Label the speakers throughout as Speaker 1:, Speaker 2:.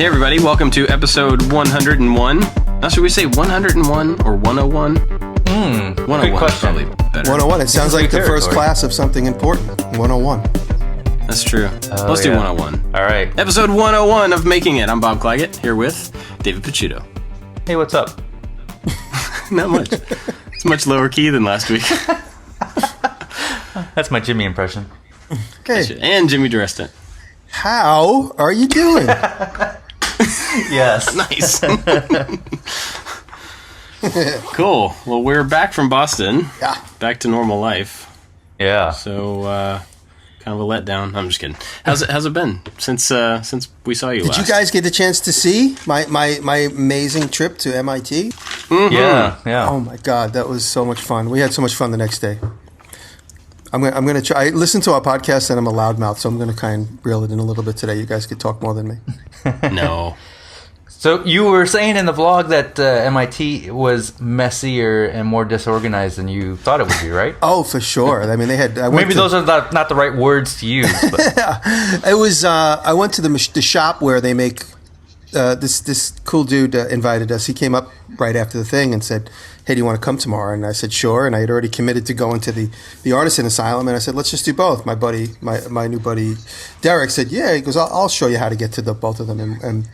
Speaker 1: Hey everybody, welcome to episode 101. Now should we say 101 or 101? 101
Speaker 2: good question.
Speaker 1: Is probably better.
Speaker 3: 101, it sounds like the first class of something important. 101.
Speaker 1: That's true. Let's do 101.
Speaker 2: All right.
Speaker 1: Episode 101 of Making It. I'm Bob Clagett, here with David Picciuto.
Speaker 2: Hey, what's up?
Speaker 1: Not much. It's much lower key than last week.
Speaker 2: That's my Jimmy impression.
Speaker 3: Okay.
Speaker 1: And Jimmy Diresta.
Speaker 3: How are you doing?
Speaker 2: Yes.
Speaker 1: Nice. Cool. Well, we're back from Boston.
Speaker 3: Yeah.
Speaker 1: Back to normal life.
Speaker 2: Yeah.
Speaker 1: So, kind of a letdown. I'm just kidding. How's it been since we saw you last?
Speaker 3: Did you guys get the chance to see my amazing trip to MIT?
Speaker 1: Mm-hmm.
Speaker 2: Yeah.
Speaker 3: Oh my God, that was so much fun. We had so much fun the next day. I'm gonna try. I listen to our podcast and I'm a loudmouth, so I'm gonna kind of reel it in a little bit today. You guys could talk more than me.
Speaker 1: No.
Speaker 2: So you were saying in the vlog that MIT was messier and more disorganized than you thought it would be, right?
Speaker 3: Oh, for sure. I mean, they had.
Speaker 2: Maybe those are not the right words to use. But.
Speaker 3: It was. I went to the shop where they make. This cool dude invited us. He came up right after the thing and said, "Hey, do you want to come tomorrow?" And I said, "Sure." And I had already committed to going to the Artisan Asylum. And I said, "Let's just do both." My buddy, my new buddy, Derek said, "Yeah." He goes, "I'll show you how to get to both of them." And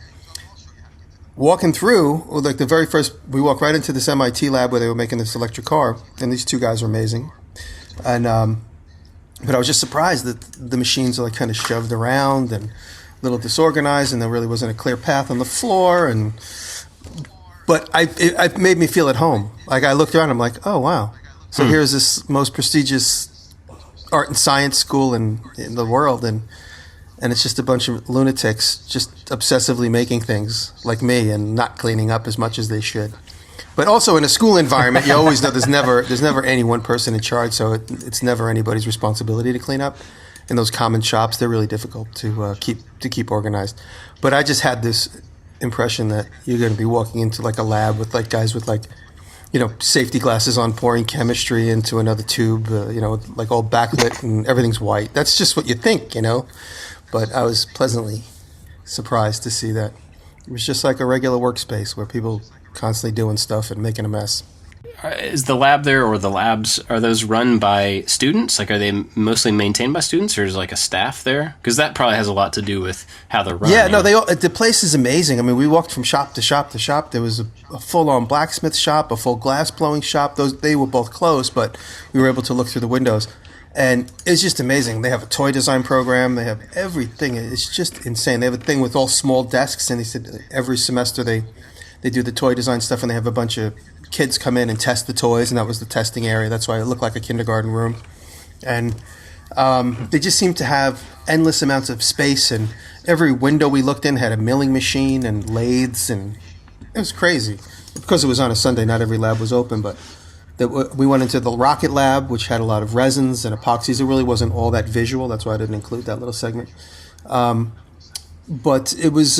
Speaker 3: walking through, like the very first, we walked right into this MIT lab where they were making this electric car. And these two guys were amazing. And but I was just surprised that the machines are like kind of shoved around and a little disorganized, and there really wasn't a clear path on the floor. But it made me feel at home. Like I looked around, I'm like, oh wow. So here's this most prestigious art and science school in the world, and it's just a bunch of lunatics just obsessively making things like me and not cleaning up as much as they should. But also in a school environment, you always know there's never any one person in charge, so it's never anybody's responsibility to clean up. In those common shops, they're really difficult to keep organized. But I just had this impression that you're going to be walking into like a lab with like guys with like, safety glasses on, pouring chemistry into another tube, like all backlit and everything's white. That's just what you think, But I was pleasantly surprised to see that it was just like a regular workspace where people constantly doing stuff and making a mess.
Speaker 1: Is the lab there, or the labs, are those run by students? Like, are they mostly maintained by students, or is like a staff there? Because that probably has a lot to do with how they're run.
Speaker 3: Yeah, no, the place is amazing. I mean, we walked from shop to shop to shop. There was a full-on blacksmith shop, a full glass-blowing shop. They were both closed, but we were able to look through the windows. And it's just amazing. They have a toy design program. They have everything. It's just insane. They have a thing with all small desks, and they said every semester they do the toy design stuff, and they have a bunch of kids come in and test the toys, and that was the testing area. That's why it looked like a kindergarten room. And they just seemed to have endless amounts of space, and every window we looked in had a milling machine and lathes, and it was crazy. Because it was on a Sunday, not every lab was open, but we went into the rocket lab, which had a lot of resins and epoxies. It really wasn't all that visual. That's why I didn't include that little segment. But it was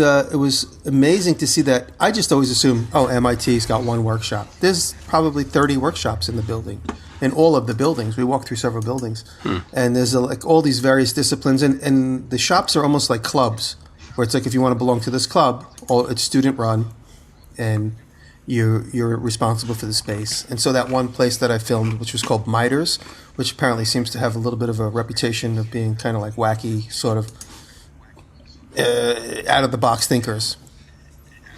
Speaker 3: amazing to see that. I just always assume, MIT's got one workshop. There's probably 30 workshops in the building, in all of the buildings. We walked through several buildings, and there's like all these various disciplines, and the shops are almost like clubs, where it's like if you want to belong to this club, it's student run, and you're responsible for the space. And so that one place that I filmed, which was called Miters, which apparently seems to have a little bit of a reputation of being kind of like wacky, sort of out-of-the-box thinkers.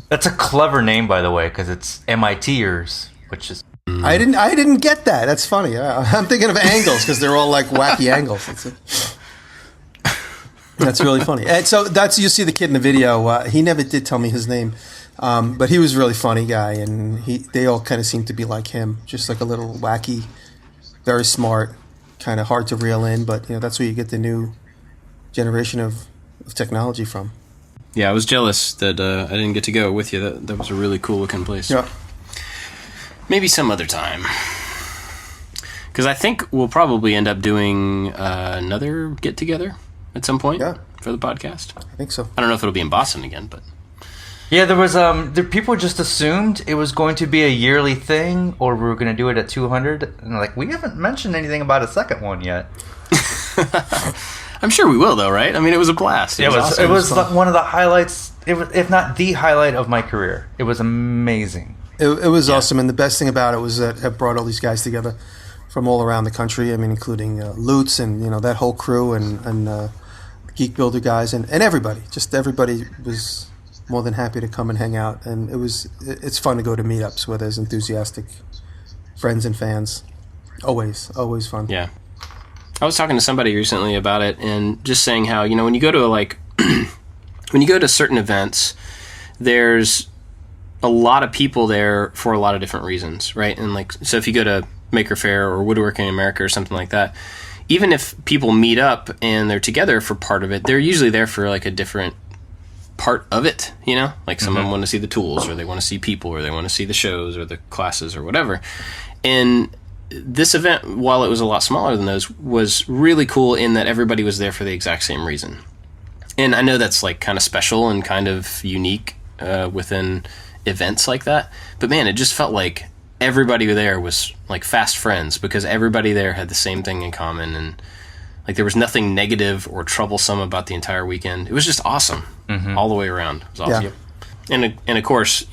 Speaker 2: That's a clever name, by the way, because it's MITers, which is...
Speaker 3: I didn't get that. That's funny. I'm thinking of angles because they're all like wacky angles. That's really funny. And so you see the kid in the video. He never did tell me his name, but he was a really funny guy, and they all kind of seemed to be like him, just like a little wacky, very smart, kind of hard to reel in. But that's where you get the new generation of technology from.
Speaker 1: Yeah, I was jealous that I didn't get to go with you. That was a really cool looking place.
Speaker 3: Yeah.
Speaker 1: Maybe some other time. Because I think we'll probably end up doing another get together at some point for the podcast.
Speaker 3: I think so.
Speaker 1: I don't know if it'll be in Boston again, but
Speaker 2: Yeah, there was people just assumed it was going to be a yearly thing, or we were going to do it at 200, and we haven't mentioned anything about a second one yet.
Speaker 1: I'm sure we will, though, right? I mean, it was a blast.
Speaker 2: It was
Speaker 1: awesome.
Speaker 2: It was one of the highlights, if not the highlight of my career. It was amazing.
Speaker 3: It was awesome, and the best thing about it was that it brought all these guys together from all around the country. I mean, including Lutz and that whole crew and Geek Builder guys and everybody. Just everybody was more than happy to come and hang out, and it's fun to go to meetups where there's enthusiastic friends and fans. Always fun.
Speaker 1: Yeah. I was talking to somebody recently about it and just saying how, when you go to when you go to certain events, there's a lot of people there for a lot of different reasons, right? And so if you go to Maker Faire or Woodworking America or something like that, even if people meet up and they're together for part of it, they're usually there for a different part of it, Like some of them want to see the tools, or they want to see people, or they want to see the shows or the classes or whatever. And this event, while it was a lot smaller than those, was really cool in that everybody was there for the exact same reason. And I know that's kind of special and kind of unique within events like that. But man, it just felt like everybody there was fast friends, because everybody there had the same thing in common, and there was nothing negative or troublesome about the entire weekend. It was just awesome all the way around. It was awesome. Yeah. And of course,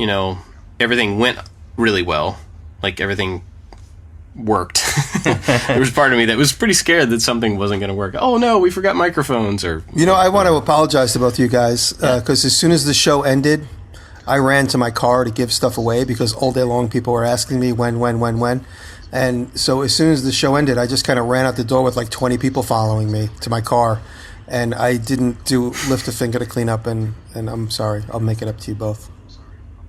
Speaker 1: everything went really well. Everything worked. There was part of me that was pretty scared that something wasn't going to work. Oh no, we forgot microphones. Or
Speaker 3: I want to apologize to both of you guys because as soon as the show ended, I ran to my car to give stuff away because all day long people were asking me when. And so as soon as the show ended, I just kind of ran out the door with 20 people following me to my car. And I didn't lift a finger to clean up, and I'm sorry. I'll make it up to you both.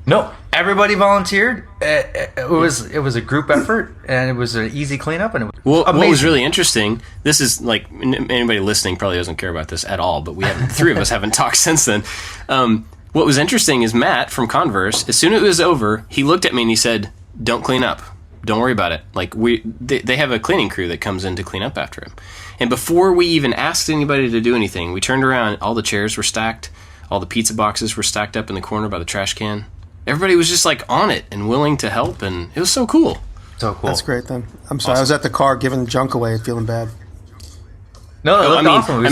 Speaker 2: No, everybody volunteered. It was a group effort, and it was an easy cleanup. And it was amazing.
Speaker 1: What was really interesting, this is anybody listening probably doesn't care about this at all, but the three of us haven't talked since then. What was interesting is Matt from Converse, as soon as it was over, he looked at me and he said, "Don't clean up. Don't worry about it. They have a cleaning crew that comes in to clean up after him." And before we even asked anybody to do anything, we turned around, all the chairs were stacked, all the pizza boxes were stacked up in the corner by the trash can. Everybody was just on it and willing to help, and it was so cool.
Speaker 2: So cool.
Speaker 3: That's great then. I'm sorry. Awesome. I was at the car giving junk away and feeling bad.
Speaker 2: No, awesome.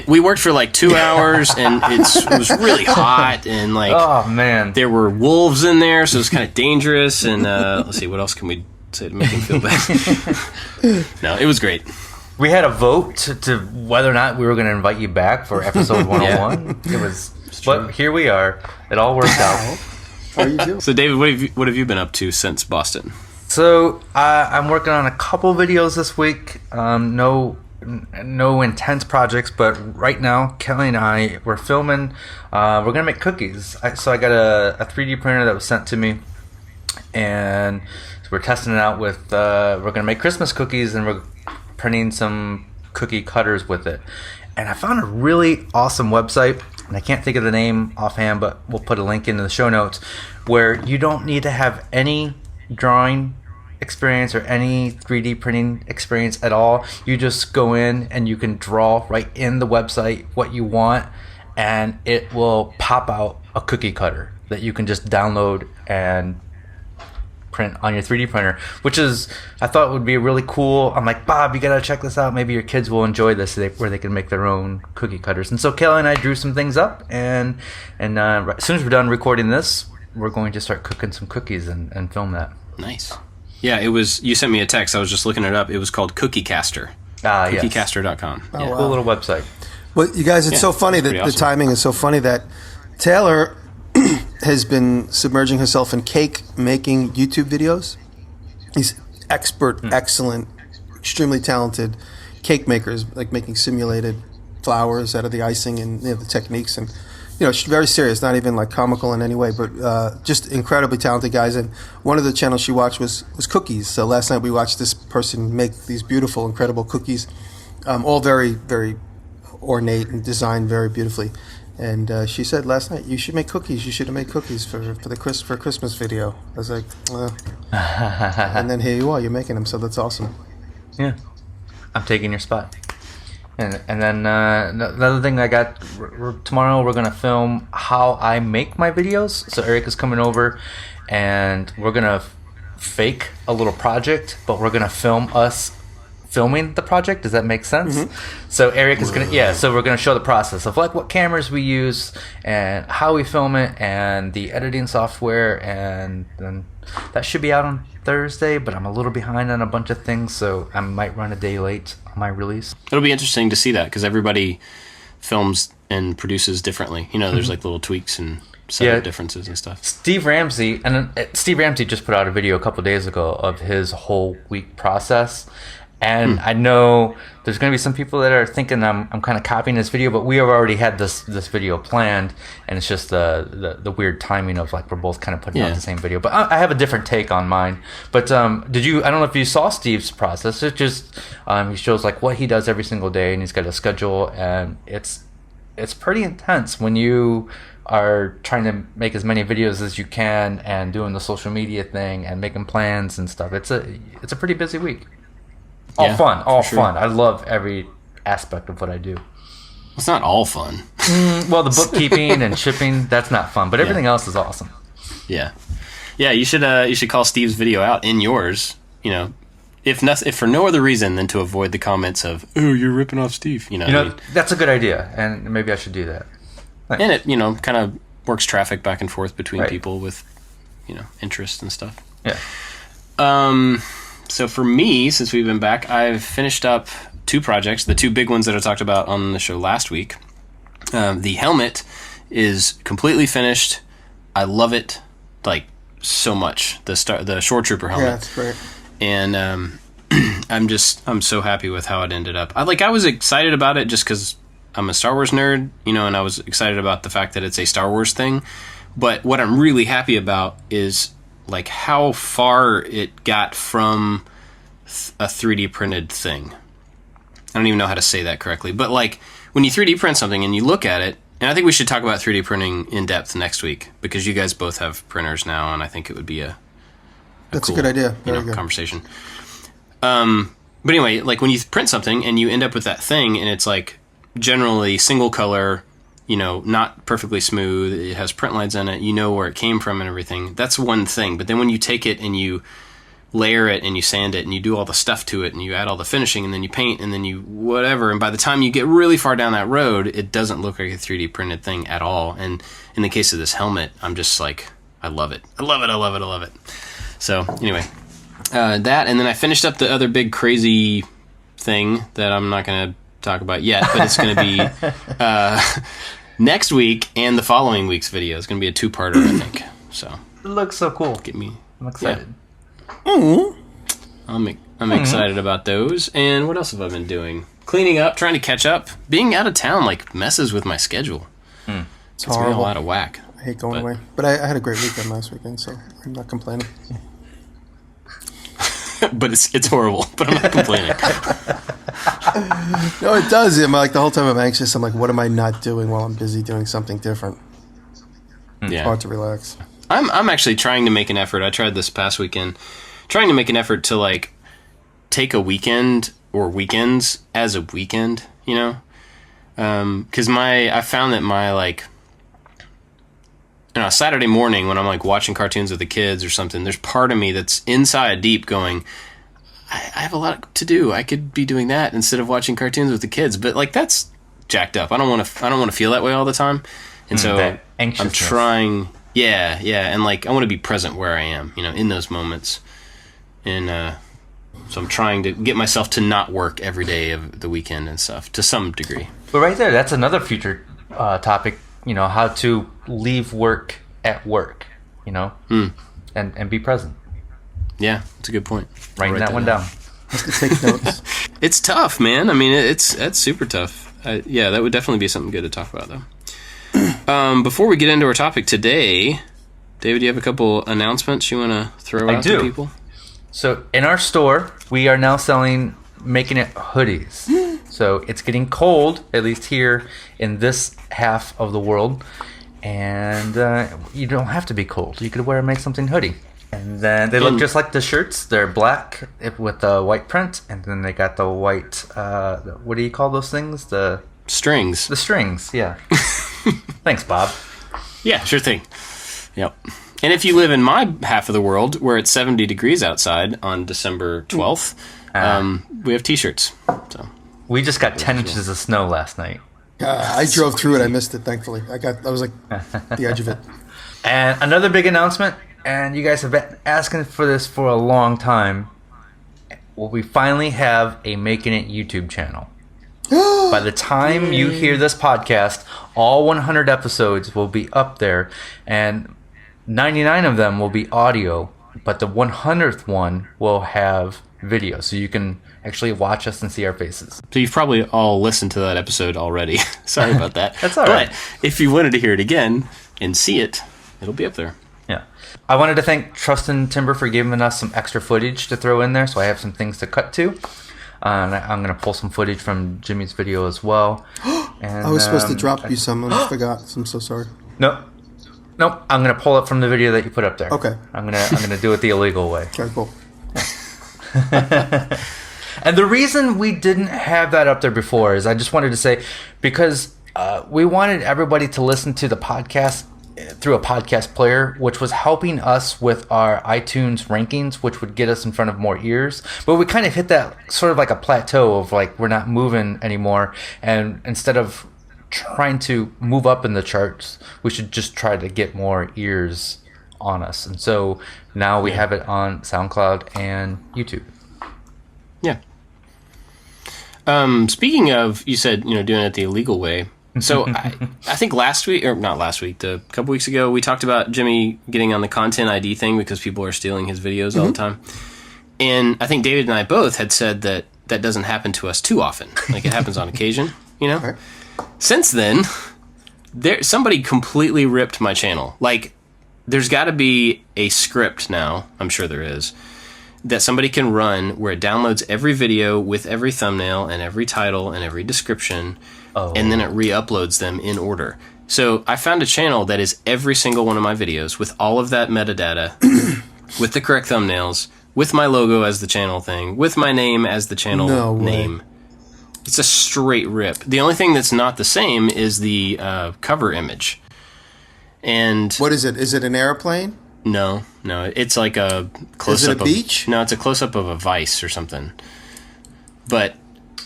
Speaker 1: We worked for 2 hours, and it was really hot, and
Speaker 2: oh man,
Speaker 1: there were wolves in there, so it was kind of dangerous. And let's see, what else can we say to make him feel bad? No, it was great.
Speaker 2: We had a vote to whether or not we were going to invite you back for episode 101. It was, but here we are. It all worked out.
Speaker 3: How are you doing?
Speaker 1: So, David, what have you been up to since Boston?
Speaker 2: So, I'm working on a couple videos this week. No intense projects, but right now, Kelly and I, we're filming. We're going to make cookies. So I got a 3D printer that was sent to me, and so we're testing it out with, we're going to make Christmas cookies, and we're printing some cookie cutters with it. And I found a really awesome website, and I can't think of the name offhand, but we'll put a link into the show notes, where you don't need to have any drawing experience or any 3D printing experience at all. You just go in and you can draw right in the website what you want, and it will pop out a cookie cutter that you can just download and print on your 3D printer, which is, I thought would be really cool. I'm like, Bob, you gotta check this out. Maybe your kids will enjoy this, where they can make their own cookie cutters. And so Kelly and I drew some things up, and as soon as we're done recording this, we're going to start cooking some cookies and film that.
Speaker 1: Nice. Yeah, it was. You sent me a text. I was just looking it up. It was called CookieCaster. CookieCaster.com.
Speaker 2: Oh, yeah, wow. Cool little website.
Speaker 3: Well, you guys, it's so funny that awesome. The timing is so funny that Taylor has been submerging herself in cake making YouTube videos. He's expert, excellent, extremely talented cake makers, making simulated flowers out of the icing and the techniques, and very serious, not even comical in any way, but just incredibly talented guys. And one of the channels she watched was cookies. So last night we watched this person make these beautiful, incredible cookies, all very, very ornate and designed very beautifully. And she said last night, "You should make cookies. You should have made cookies for a Christmas video." I was like, and then here you are, you're making them. So that's awesome.
Speaker 2: Yeah, I'm taking your spot. And then another thing I got, tomorrow we're going to film how I make my videos. So Eric is coming over, and we're going to fake a little project, but we're going to film us filming the project. Does that make sense? So Eric is gonna so we're gonna show the process of like what cameras we use and how we film it and the editing software, and then that should be out on Thursday, but I'm a little behind on a bunch of things, so I might run a day late on my release.
Speaker 1: It'll be interesting to see that because everybody films and produces differently. You know, there's like little tweaks and setup differences and stuff.
Speaker 2: Steve Ramsey just put out a video a couple days ago of his whole week process. And I know there's going to be some people that are thinking I'm kind of copying this video, but we have already had this video planned, and it's just the weird timing of like we're both kind of putting out the same video. But I have a different take on mine. But I don't know if you saw Steve's process. It's just he shows like what he does every single day, and he's got a schedule, and it's pretty intense when you are trying to make as many videos as you can and doing the social media thing and making plans and stuff. It's a pretty busy week. All fun. I love every aspect of what I do.
Speaker 1: It's not all fun.
Speaker 2: Well, the bookkeeping and shipping, that's not fun, but everything else is awesome.
Speaker 1: Yeah. Yeah, you should call Steve's video out in yours, you know, if for no other reason than to avoid the comments of, "Oh, you're ripping off Steve." You know,
Speaker 2: that's a good idea, and maybe I should do that. Thanks.
Speaker 1: And it, you know, kind of works traffic back and forth between people with, you know, interest and stuff.
Speaker 2: Yeah.
Speaker 1: So for me, since we've been back, I've finished up 2 projects, the 2 big ones that I talked about on the show last week. The helmet is completely finished. I love it, like, so much. The Shore Trooper helmet.
Speaker 3: Yeah, it's great.
Speaker 1: And I'm so happy with how it ended up. I was excited about it just because I'm a Star Wars nerd, you know, and I was excited about the fact that it's a Star Wars thing. But what I'm really happy about is like how far it got from a 3D printed thing. I don't even know how to say that correctly, but like when you 3D print something and you look at it, and I think we should talk about 3D printing in depth next week because you guys both have printers now, and I think it would be
Speaker 3: That's
Speaker 1: cool,
Speaker 3: a good idea.
Speaker 1: Very good conversation. But anyway, like when you print something and you end up with that thing, and it's like generally single color, you know, not perfectly smooth, it has print lines on it, you know where it came from and everything. That's one thing. But then when you take it and you layer it and you sand it and you do all the stuff to it and you add all the finishing and then you paint and then you whatever, and by the time you get really far down that road, it doesn't look like a 3D printed thing at all. And in the case of this helmet, I'm just like, I love it. I love it. I love it. I love it. So anyway, that, and then I finished up the other big crazy thing that I'm not going to talk about yet, but it's going to be next week and the following week's video. It's going to be a 2-parter, I think. So
Speaker 2: it looks so cool. I'm excited.
Speaker 3: Mm-hmm.
Speaker 1: I'm excited about those. And what else have I been doing? Cleaning up, trying to catch up. Being out of town like messes with my schedule. It's me all out of whack.
Speaker 3: I hate going away, but I had a great weekend last weekend, so I'm not complaining.
Speaker 1: But it's horrible. But I'm not complaining.
Speaker 3: No, it does. I'm like the whole time I'm anxious. I'm like, what am I not doing while I'm busy doing something different?
Speaker 1: Yeah.
Speaker 3: It's hard to relax.
Speaker 1: I'm actually trying to make an effort. I tried this past weekend, trying to make an effort to like take a weekend or weekends as a weekend, you know, because I found that my like, you know, Saturday morning when I'm like watching cartoons with the kids or something, there's part of me that's inside deep going, I have a lot to do. I could be doing that instead of watching cartoons with the kids, but like that's jacked up. I don't want to feel that way all the time, and so I'm trying. Yeah, and like I want to be present where I am, you know, in those moments, and so I'm trying to get myself to not work every day of the weekend and stuff to some degree.
Speaker 2: But right there, that's another future topic. You know, how to leave work at work. You know, and be present.
Speaker 1: Yeah, that's a good point.
Speaker 2: Writing that one down.
Speaker 3: Take notes.
Speaker 1: It's tough, man. I mean, it's super tough. Yeah, that would definitely be something good to talk about, though. Before we get into our topic today, David, do you have a couple announcements you want to throw out to people?
Speaker 2: So in our store, we are now making it hoodies. So it's getting cold, at least here in this half of the world. And you don't have to be cold. You could make something hoodie. And then they look just like the shirts. They're black with the white print. And then they got the white, what do you call those things? The
Speaker 1: strings.
Speaker 2: The strings, yeah. Thanks, Bob.
Speaker 1: Yeah, sure thing. Yep. And if you live in my half of the world where it's 70 degrees outside on December 12th,
Speaker 2: Ah.
Speaker 1: We have T-shirts. So
Speaker 2: We just got 10 inches of snow last night.
Speaker 3: I drove through it. I missed it, thankfully. I was like the edge of it.
Speaker 2: And another big announcement, and you guys have been asking for this for a long time. Well, we finally have a Making It YouTube channel. By the time you hear this podcast, all 100 episodes will be up there, and 99 of them will be audio, but the 100th one will have video, so you can actually watch us and see our faces.
Speaker 1: So you've probably all listened to that episode already. Sorry about that.
Speaker 2: That's all right.
Speaker 1: But if you wanted to hear it again and see it, it'll be up there.
Speaker 2: Yeah. I wanted to thank Trustin Timber for giving us some extra footage to throw in there, so I have some things to cut to. And I'm going to pull some footage from Jimmy's video as well. And,
Speaker 3: I was supposed to drop you some, and I forgot. I'm so sorry.
Speaker 2: Nope. I'm going to pull it from the video that you put up there.
Speaker 3: Okay.
Speaker 2: I'm going to do it the illegal way.
Speaker 3: Okay, cool.
Speaker 2: And the reason we didn't have that up there before is I just wanted to say, because we wanted everybody to listen to the podcast through a podcast player, which was helping us with our iTunes rankings, which would get us in front of more ears. But we kind of hit that sort of like a plateau of like, we're not moving anymore. And instead of trying to move up in the charts, we should just try to get more ears on us. And so now we have it on SoundCloud and YouTube.
Speaker 1: Yeah. Speaking of, you said, doing it the illegal way. So I think a couple weeks ago, we talked about Jimmy getting on the Content ID thing because people are stealing his videos all the time. And I think David and I both had said that doesn't happen to us too often. Like, it happens on occasion, Right. Since then, somebody completely ripped my channel. Like, there's got to be a script now, I'm sure there is, that somebody can run where it downloads every video with every thumbnail and every title and every description, and then it re-uploads them in order. So I found a channel that is every single one of my videos with all of that metadata, with the correct thumbnails, with my logo as the channel thing, with my name as the channel name. It's a straight rip. The only thing that's not the same is the cover image. And
Speaker 3: what is it? Is it an airplane?
Speaker 1: No. It's like a close-up.
Speaker 3: Is it a beach?
Speaker 1: No, it's a close-up of a vice or something. But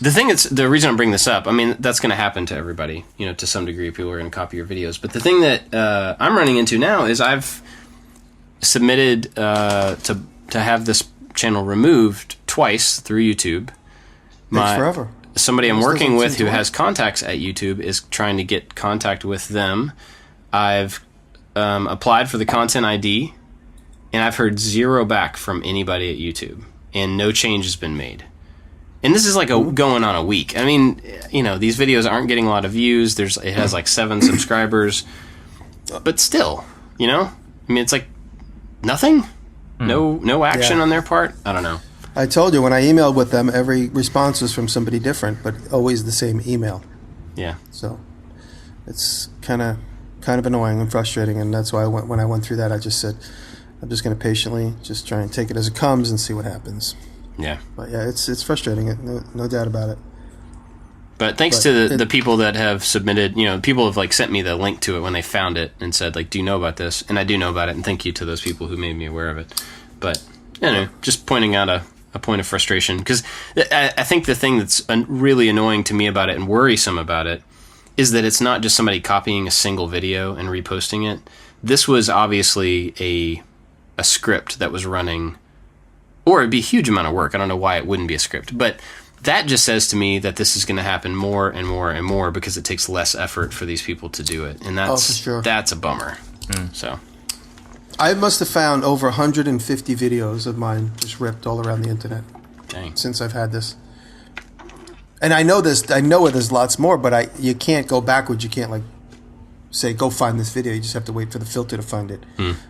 Speaker 1: the reason I'm bringing this up, I mean, that's going to happen to everybody, to some degree. People are going to copy your videos. But the thing that I'm running into now is I've submitted to have this channel removed twice through YouTube.
Speaker 3: Takes forever.
Speaker 1: Somebody I'm working with who has contacts at YouTube is trying to get contact with them. I've applied for the Content ID, and I've heard zero back from anybody at YouTube, and no change has been made. And this is like going on a week. I mean, these videos aren't getting a lot of views. It has like 7 subscribers, but still, I mean, it's like nothing. No action on their part. I don't know.
Speaker 3: I told you when I emailed with them, every response was from somebody different, but always the same email.
Speaker 1: Yeah.
Speaker 3: So it's kind of annoying and frustrating, and that's why when I went through that, I just said, I'm just going to patiently just try and take it as it comes and see what happens.
Speaker 1: Yeah.
Speaker 3: But yeah, it's frustrating. No doubt about it.
Speaker 1: But thanks to the people that have submitted, people have like sent me the link to it when they found it and said like, do you know about this? And I do know about it, and thank you to those people who made me aware of it. But just pointing out a point of frustration, because I think the thing that's really annoying to me about it and worrisome about it is that it's not just somebody copying a single video and reposting it. This was obviously a script that was running, or it'd be a huge amount of work. I don't know why it wouldn't be a script, but that just says to me that this is going to happen more and more and more because it takes less effort for these people to do it, and that's a bummer. So
Speaker 3: I must have found over 150 videos of mine just ripped all around the internet.
Speaker 1: Dang.
Speaker 3: Since I've had this. And I know there's lots more, but you can't go backwards. You can't like say go find this video. You just have to wait for the filter to find it.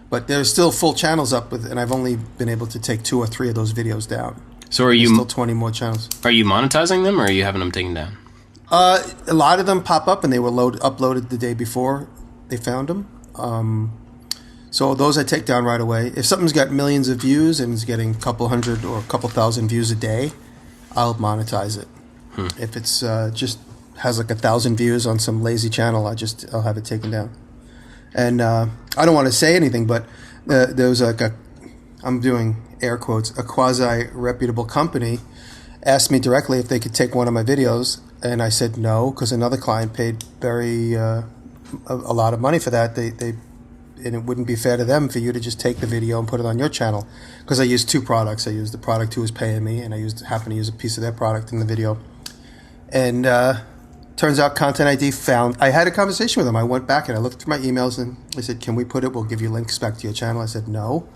Speaker 3: But there's still full channels up and I've only been able to take 2 or 3 of those videos down.
Speaker 1: So
Speaker 3: there's still 20 more channels.
Speaker 1: Are you monetizing them, or are you having them taken down?
Speaker 3: A lot of them pop up, and they were uploaded the day before they found them. So those I take down right away. If something's got millions of views and is getting a couple hundred or a couple thousand views a day, I'll monetize it. If it's just has like 1,000 views on some lazy channel, I'll have it taken down. And I don't want to say anything, but there was I'm doing air quotes, a quasi-reputable company asked me directly if they could take one of my videos, and I said no, because another client paid a lot of money for that. And it wouldn't be fair to them for you to just take the video and put it on your channel, because I used two products. I used the product who was paying me, and I happened to use a piece of their product in the video. And turns out Content ID I had a conversation with them. I went back and I looked through my emails, and they said, can we put it? We'll give you links back to your channel. I said, no,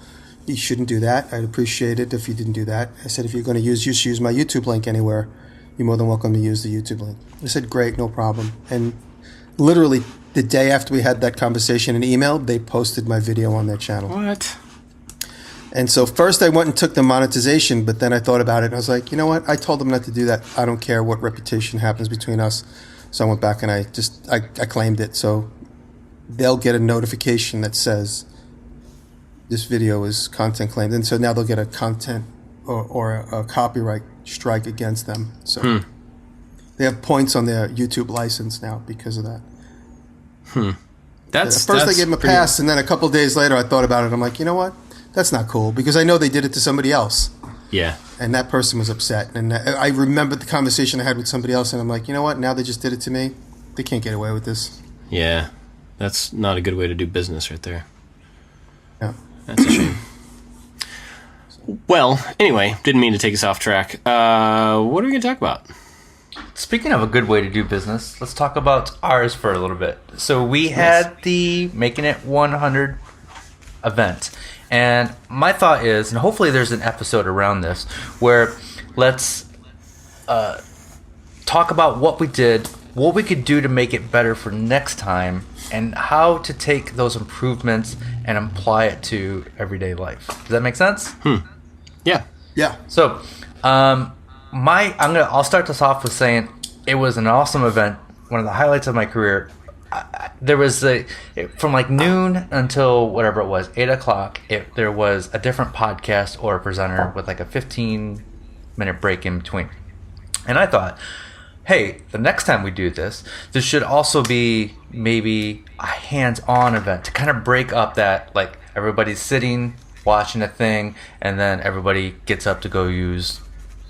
Speaker 3: you shouldn't do that. I'd appreciate it if you didn't do that. I said, if you're going to use my YouTube link anywhere, you're more than welcome to use the YouTube link. They said, great, no problem. And literally the day after we had that conversation in email, they posted my video on their channel.
Speaker 1: What?
Speaker 3: And so first I went and took the monetization, but then I thought about it and I was like, you know what? I told them not to do that. I don't care what reputation happens between us. So I went back and I claimed it. So they'll get a notification that says this video is content claimed. And so now they'll get a content or a copyright strike against them. So they have points on their YouTube license now because of that. First I gave them a pass, and then a couple of days later I thought about it. I'm like, you know what? That's not cool, because I know they did it to somebody else.
Speaker 1: Yeah.
Speaker 3: And that person was upset. And I remembered the conversation I had with somebody else, and I'm like, you know what? Now they just did it to me. They can't get away with this.
Speaker 1: Yeah. That's not a good way to do business right there.
Speaker 3: Yeah.
Speaker 1: That's a shame. Well, anyway, didn't mean to take us off track. What are we going to talk about?
Speaker 2: Speaking of a good way to do business, let's talk about ours for a little bit. So we had the Making It 100 event. And my thought is, and hopefully there's an episode around this, where let's talk about what we did, what we could do to make it better for next time, and how to take those improvements and apply it to everyday life. Does that make sense?
Speaker 1: Yeah.
Speaker 3: Yeah.
Speaker 2: So, I'll start this off with saying it was an awesome event, one of the highlights of my career. There was from like noon until whatever it was, 8 o'clock. There was a different podcast or a presenter with like a 15-minute break in between. And I thought, hey, the next time we do this should also be maybe a hands-on event to kind of break up that, like, everybody's sitting watching a thing and then everybody gets up to go use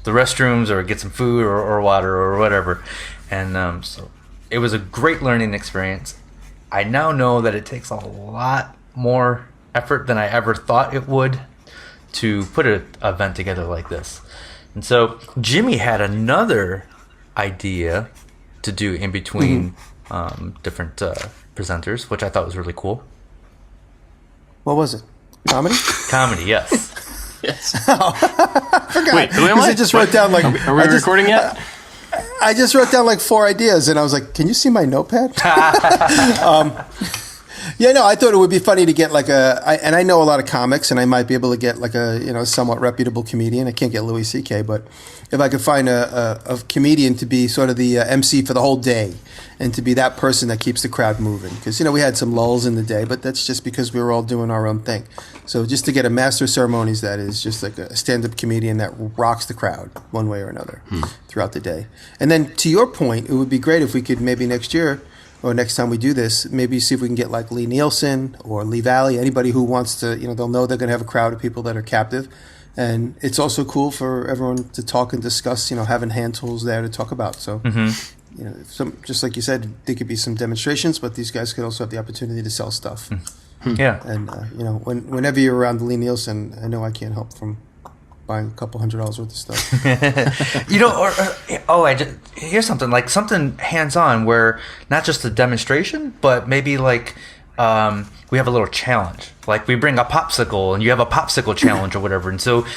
Speaker 2: the restrooms or get some food or water or whatever. And so it was a great learning experience. I now know that it takes a lot more effort than I ever thought it would to put an event together like this. And so Jimmy had another idea to do in between different presenters, which I thought was really cool.
Speaker 3: What was it? Comedy?
Speaker 2: Comedy, yes.
Speaker 1: Yes.
Speaker 3: I forgot.
Speaker 1: Wait, who am I?
Speaker 3: I just wrote down like...
Speaker 1: Are we recording yet?
Speaker 3: I just wrote down like 4 ideas, and I was like, can you see my notepad? Yeah, no, I thought it would be funny to get like and I know a lot of comics, and I might be able to get like a somewhat reputable comedian. I can't get Louis C.K., but if I could find a comedian to be sort of the MC for the whole day, and to be that person that keeps the crowd moving. Because, we had some lulls in the day, but that's just because we were all doing our own thing. So just to get a master of ceremonies that is just like a stand-up comedian that rocks the crowd one way or another throughout the day. And then to your point, it would be great if we could maybe next year or next time we do this, maybe see if we can get like Lee Nielsen or Lee Valley, anybody who wants to, they'll know they're going to have a crowd of people that are captive. And it's also cool for everyone to talk and discuss, having hand tools there to talk about. So, just like you said, there could be some demonstrations, but these guys could also have the opportunity to sell stuff.
Speaker 2: Yeah.
Speaker 3: And, whenever you're around Lee Nielsen, I know I can't help from buying a couple $100 worth of stuff.
Speaker 2: Here's something, like something hands-on where not just a demonstration, but maybe like we have a little challenge. Like we bring a popsicle and you have a popsicle challenge or whatever. And so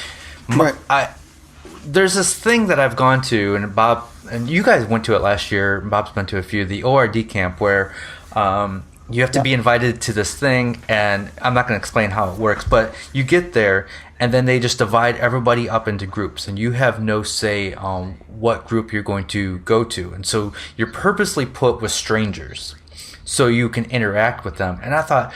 Speaker 2: there's this thing that I've gone to, and Bob, and you guys went to it last year, and Bob's been to a few, the ORD camp, where you have to be invited to this thing, and I'm not going to explain how it works, but you get there, and then they just divide everybody up into groups, and you have no say on what group you're going to go to. And so you're purposely put with strangers so you can interact with them. And I thought,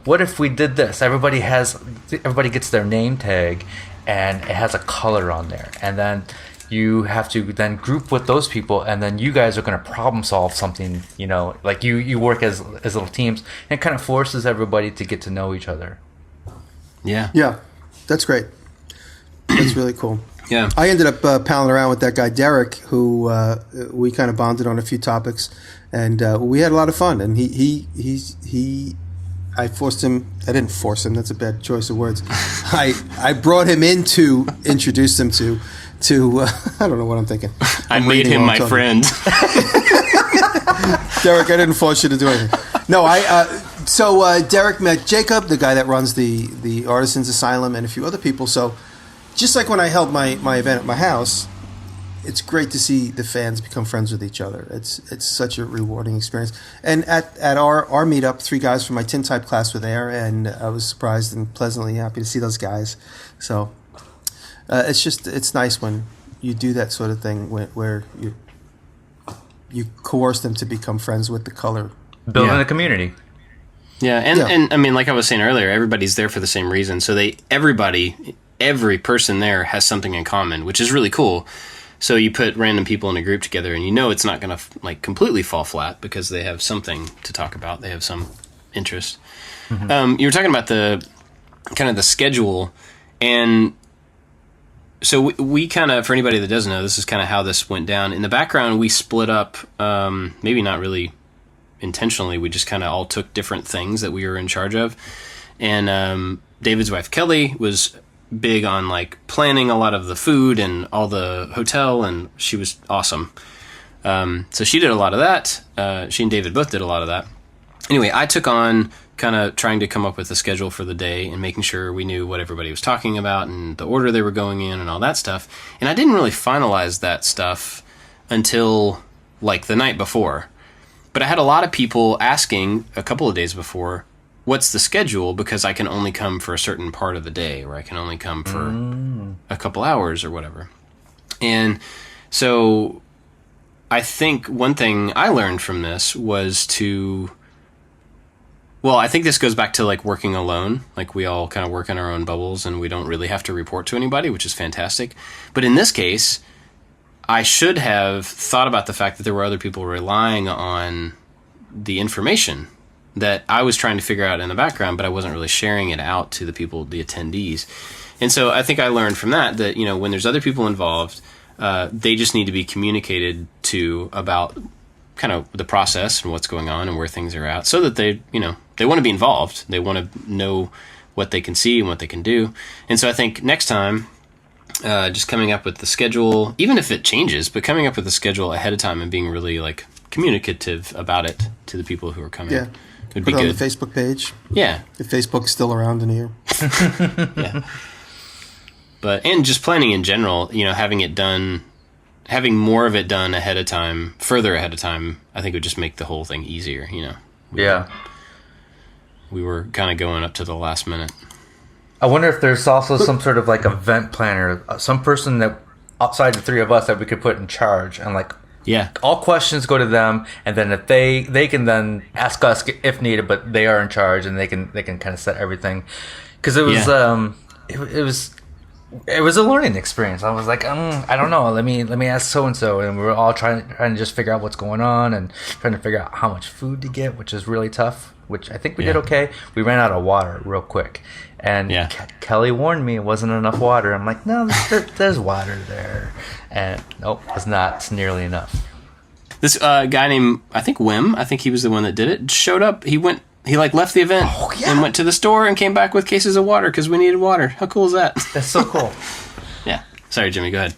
Speaker 2: what if we did this? Everybody gets their name tag, and it has a color on there. And then you have to then group with those people, and then you guys are going to problem solve something, like you work as little teams, and it kind of forces everybody to get to know each other.
Speaker 1: Yeah.
Speaker 3: Yeah, that's great. That's really cool.
Speaker 1: Yeah.
Speaker 3: I ended up palling around with that guy Derek, who we kind of bonded on a few topics, and we had a lot of fun. And I forced him. I didn't force him. That's a bad choice of words. I brought him in to introduce him to I don't know what I'm thinking.
Speaker 1: I made him my friend.
Speaker 3: Derek, I didn't force you to do anything. No, So Derek met Jacob, the guy that runs the Artisans Asylum, and a few other people. So just like when I held my event at my house, it's great to see the fans become friends with each other. It's such a rewarding experience. And at our meetup, 3 guys from my tintype class were there, and I was surprised and pleasantly happy to see those guys. So it's nice when you do that sort of thing where you coerce them to become friends with the color.
Speaker 2: Building a community.
Speaker 1: Yeah, and I mean, like I was saying earlier, everybody's there for the same reason. So every person there has something in common, which is really cool. So you put random people in a group together, and you know it's not going to like completely fall flat because they have something to talk about. They have some interest. Mm-hmm. You were talking about the kind of the schedule, and so we kind of, for anybody that doesn't know, this is kind of how this went down. In the background, we split up, maybe not really intentionally. We just kind of all took different things that we were in charge of, and David's wife Kelly was big on like planning a lot of the food and all the hotel, and she was awesome. So she did a lot of that. She and David both did a lot of that. Anyway, I took on kind of trying to come up with a schedule for the day and making sure we knew what everybody was talking about and the order they were going in and all that stuff. And I didn't really finalize that stuff until like the night before. But I had a lot of people asking a couple of days before, what's the schedule? Because I can only come for a certain part of the day, or I can only come for a couple hours or whatever. And so I think one thing I learned from this was I think this goes back to like working alone. Like we all kind of work in our own bubbles and we don't really have to report to anybody, which is fantastic. But in this case, I should have thought about the fact that there were other people relying on the information that I was trying to figure out in the background, but I wasn't really sharing it out to the people, the attendees. And so I think I learned from that, when there's other people involved, they just need to be communicated to about kind of the process and what's going on and where things are at, so that they want to be involved. They want to know what they can see and what they can do. And so I think next time, just coming up with the schedule, even if it changes, but coming up with the schedule ahead of time and being really like communicative about it to the people who are coming.
Speaker 3: Yeah.
Speaker 1: Would
Speaker 3: Put
Speaker 1: be
Speaker 3: it
Speaker 1: good.
Speaker 3: on the Facebook page.
Speaker 1: Yeah.
Speaker 3: If Facebook's still around in a year.
Speaker 1: Yeah. And just planning in general, having it done, having more of it done ahead of time, further ahead of time, I think would just make the whole thing easier, We were kind of going up to the last minute.
Speaker 2: I wonder if there's also some sort of like event planner, some person that outside the 3 of us that we could put in charge, and like all questions go to them, and then if they can then ask us if needed, but they are in charge and they can kind of set everything. Because it was it was a learning experience. I was like, I don't know. Let me ask so and so, and we were all trying to just figure out what's going on and trying to figure out how much food to get, which is really tough. Which I think we did okay. We ran out of water real quick, and Kelly warned me it wasn't enough water. I'm like, no, there's water there, and nope, it's not nearly enough.
Speaker 1: This guy named, I think Wim, I think he was the one that did it, showed up. He left the event and went to the store and came back with cases of water because we needed water. How cool is that?
Speaker 2: That's so cool.
Speaker 1: Yeah. Sorry, Jimmy, go ahead.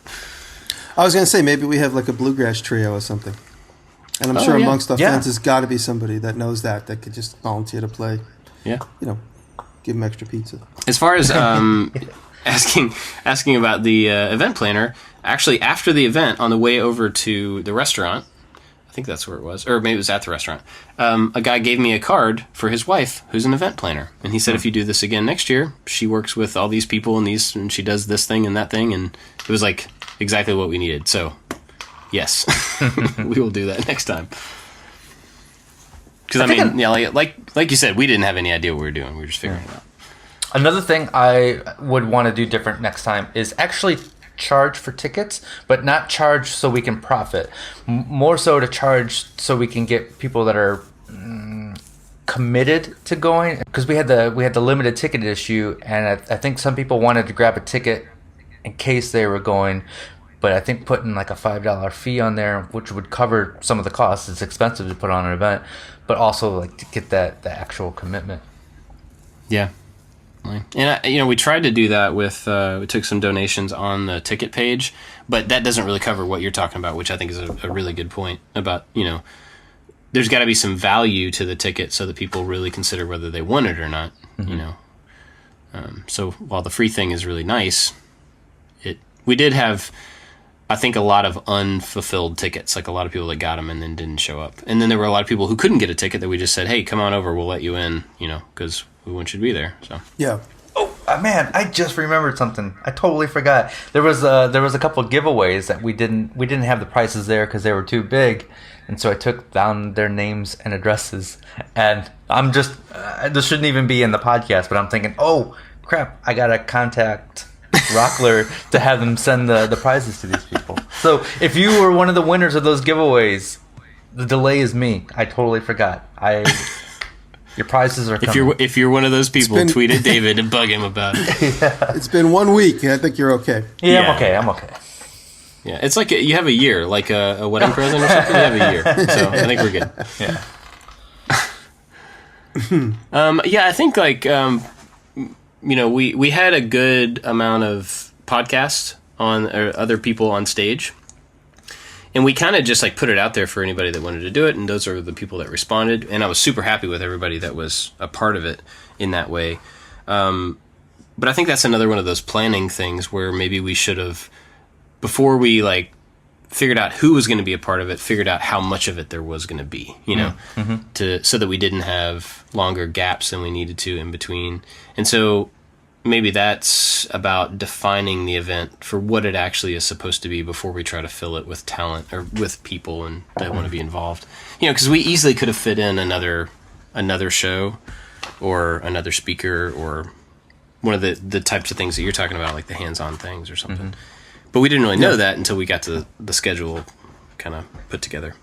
Speaker 3: I was going to say, maybe we have like a bluegrass trio or something. And I'm sure amongst our fans there's got to be somebody that knows that could just volunteer to play.
Speaker 1: Yeah.
Speaker 3: Give them extra pizza.
Speaker 1: As far as asking about the event planner, actually after the event, on the way over to the restaurant, I think that's where it was, or maybe it was at the restaurant, a guy gave me a card for his wife, who's an event planner. And he said, if you do this again next year, she works with all these people and she does this thing and that thing. And it was like exactly what we needed. So, yes, we will do that next time. Because, like you said, we didn't have any idea what we were doing. We were just figuring it out.
Speaker 2: Another thing I would want to do different next time is actually charge for tickets, but not charge so we can profit. More so to charge so we can get people that are committed to going. Because we had the limited ticket issue, and I think some people wanted to grab a ticket in case they were going. But I think putting like a $5 fee on there, which would cover some of the costs. It's expensive to put on an event, but also like to get the actual commitment.
Speaker 1: Yeah. And we tried to do that with we took some donations on the ticket page, but that doesn't really cover what you're talking about, which I think is a really good point about, there's got to be some value to the ticket so that people really consider whether they want it or not. So while the free thing is really nice, we did have, I think, a lot of unfulfilled tickets, like a lot of people that got them and then didn't show up. And then there were a lot of people who couldn't get a ticket that we just said, hey, come on over, we'll let you in, because we want you to be there. So
Speaker 3: Yeah.
Speaker 2: Oh man, I just remembered something. I totally forgot. There was a couple of giveaways that we didn't have the prices there because they were too big, and so I took down their names and addresses. And I'm just this shouldn't even be in the podcast, but I'm thinking, oh crap, I gotta contact Rockler to have them send the prizes to these people. So if you were one of the winners of those giveaways, the delay is me. I totally forgot. Your prizes are coming.
Speaker 1: If you're one of those people, tweet at David and bug him about it.
Speaker 2: Yeah.
Speaker 3: It's been 1 week, and I think you're okay.
Speaker 2: Yeah, I'm okay.
Speaker 1: Yeah, it's like you have a year, like a wedding present or something. You have a year, so I think we're good.
Speaker 2: Yeah.
Speaker 1: I think we had a good amount of podcasts on or other people on stage. And we kind of just put it out there for anybody that wanted to do it, and those are the people that responded. And I was super happy with everybody that was a part of it in that way. But I think that's another one of those planning things where maybe we should have, before we figured out who was going to be a part of it, figured out how much of it there was going to be, so that we didn't have longer gaps than we needed to in between. And so maybe that's about defining the event for what it actually is supposed to be before we try to fill it with talent or with people and that want to be involved. Because we easily could have fit in another show or another speaker or one of the types of things that you're talking about, like the hands-on things or something. But we didn't really know that until we got to the schedule kind of put together.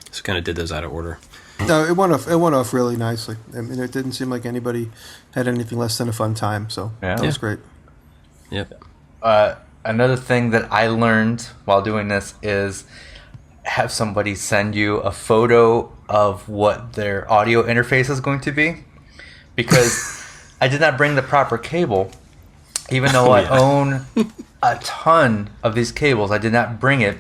Speaker 1: So kind of did those out of order.
Speaker 3: No, it went off really nicely. I mean, it didn't seem like anybody had anything less than a fun time, so that was great.
Speaker 1: Yep.
Speaker 2: Another thing that I learned while doing this is have somebody send you a photo of what their audio interface is going to be, because I did not bring the proper cable, even though I own a ton of these cables. I did not bring it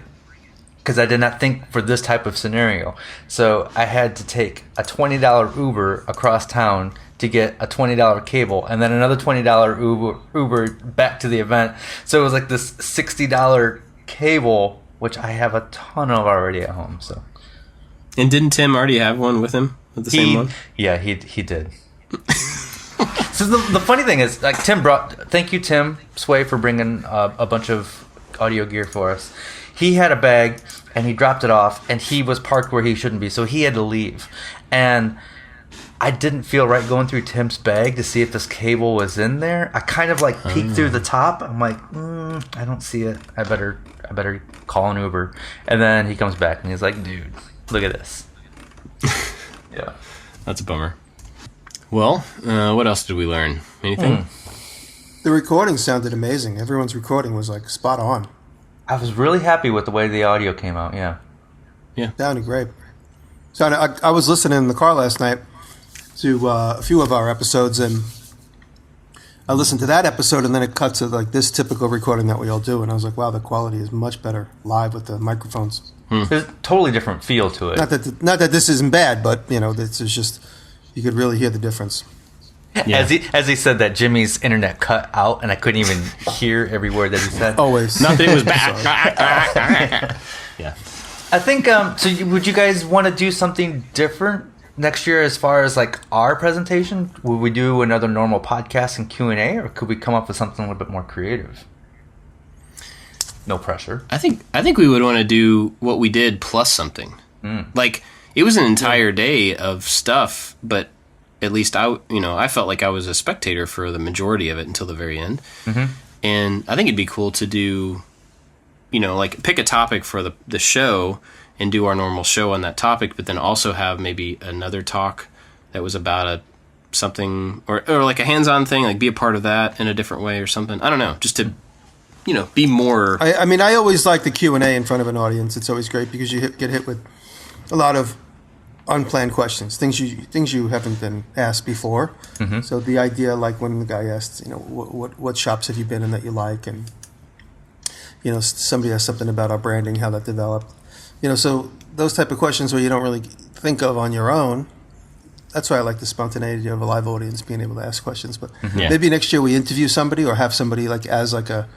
Speaker 2: because I did not think for this type of scenario. So I had to take a $20 Uber across town to get a $20 cable, and then another $20 Uber back to the event. So it was like this $60 cable, which I have a ton of already at home. So.
Speaker 1: And didn't Tim already have one with him? With the same one?
Speaker 2: Yeah, he did. So the funny thing is, Tim thank you, Tim Sway, for bringing a bunch of audio gear for us. He had a bag, and he dropped it off, and he was parked where he shouldn't be, so he had to leave. And I didn't feel right going through Tim's bag to see if this cable was in there. I kind of peeked through the top. I'm like, I don't see it. I better call an Uber. And then he comes back, and he's like, dude, look at this. Yeah.
Speaker 1: That's a bummer. Well, what else did we learn? Anything?
Speaker 3: The recording sounded amazing. Everyone's recording was spot on.
Speaker 2: I was really happy with the way the audio came out. Yeah.
Speaker 3: Sounded great. So I was listening in the car last night to a few of our episodes, and I listened to that episode, and then it cut to this typical recording that we all do, and I was like, wow, the quality is much better live with the microphones.
Speaker 2: There's a totally different feel to it.
Speaker 3: Not that this isn't bad, but this is just, you could really hear the difference.
Speaker 2: Yeah. As he said that, Jimmy's internet cut out, and I couldn't even hear every word that he said.
Speaker 3: Always.
Speaker 1: Nothing was back. Yeah.
Speaker 2: I think, would you guys want to do something different next year as far as our presentation? Would we do another normal podcast and Q&A, or could we come up with something a little bit more creative? No pressure.
Speaker 1: I think we would want to do what we did plus something. It was an entire day of stuff, but at least I felt like I was a spectator for the majority of it until the very end. And I think it'd be cool to do, pick a topic for the show and do our normal show on that topic, but then also have maybe another talk that was about something or a hands-on thing, be a part of that in a different way or something. I don't know, just to, be more.
Speaker 3: I mean, I always like the Q&A in front of an audience. It's always great because you get hit with a lot of unplanned questions, things you haven't been asked before. Mm-hmm. So the idea, like when the guy asked, what shops have you been in that you like, and somebody asked something about our branding, how that developed. So those type of questions where you don't really think of on your own. That's why I like the spontaneity of a live audience, being able to ask questions. But maybe next year we interview somebody or have somebody like as like a,